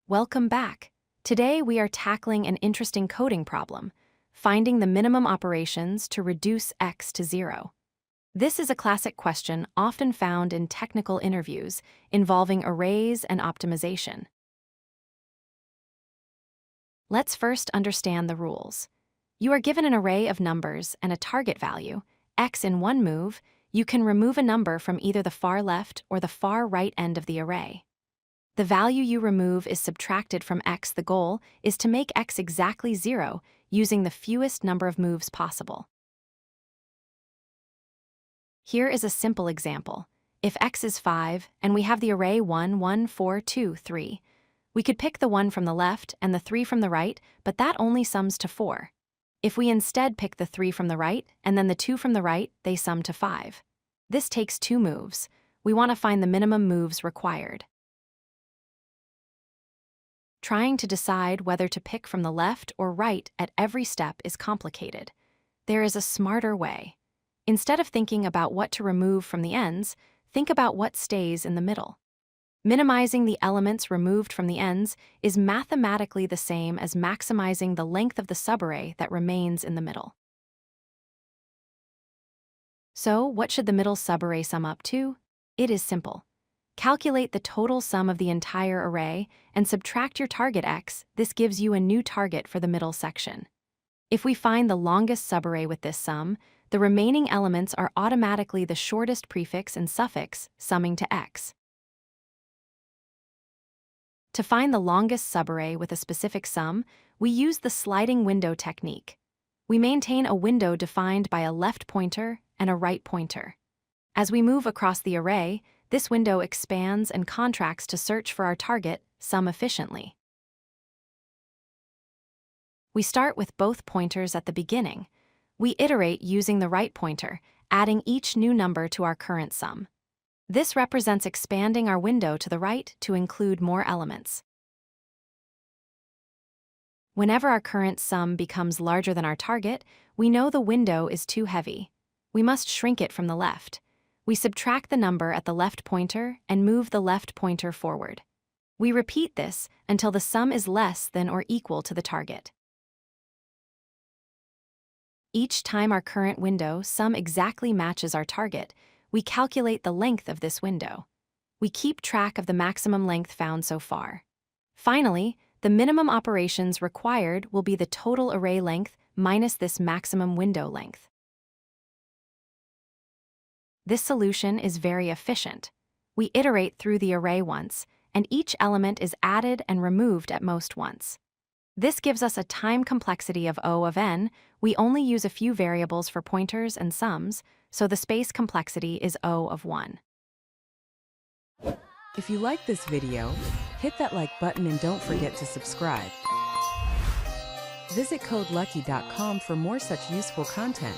Welcome back. Today we are tackling an interesting coding problem, finding the minimum operations to reduce x to 0. This is a classic question often found in technical interviews involving arrays and optimization. Let's first understand the rules. You are given an array of numbers and a target value, x in one move. You can remove a number from either the far left or the far right end of the array. The value you remove is subtracted from x. The goal is to make x exactly 0 using the fewest number of moves possible. Here is a simple example. If x is 5 and we have the array 1, 1, 4, 2, 3, we could pick the 1 from the left and the 3 from the right, but that only sums to 4. If we instead pick the 3 from the right and then the 2 from the right, they sum to 5. This takes 2 moves. We want to find the minimum moves required. Trying to decide whether to pick from the left or right at every step is complicated. There is a smarter way. Instead of thinking about what to remove from the ends, think about what stays in the middle. Minimizing the elements removed from the ends is mathematically the same as maximizing the length of the subarray that remains in the middle. So, what should the middle subarray sum up to? It is simple. Calculate the total sum of the entire array and subtract your target x. This gives you a new target for the middle section. If we find the longest subarray with this sum, the remaining elements are automatically the shortest prefix and suffix, summing to x. To find the longest subarray with a specific sum, we use the sliding window technique. We maintain a window defined by a left pointer and a right pointer. As we move across the array, this window expands and contracts to search for our target, sum efficiently. We start with both pointers at the beginning. We iterate using the right pointer, adding each new number to our current sum. This represents expanding our window to the right to include more elements. Whenever our current sum becomes larger than our target, we know the window is too heavy. We must shrink it from the left. We subtract the number at the left pointer and move the left pointer forward. We repeat this until the sum is less than or equal to the target. Each time our current window sum exactly matches our target, we calculate the length of this window. We keep track of the maximum length found so far. Finally, the minimum operations required will be the total array length minus this maximum window length. This solution is very efficient. We iterate through the array once, and each element is added and removed at most once. This gives us a time complexity of O of n. We only use a few variables for pointers and sums, so the space complexity is O of 1. If you like this video, hit that like button and don't forget to subscribe. Visit codelucky.com for more such useful content.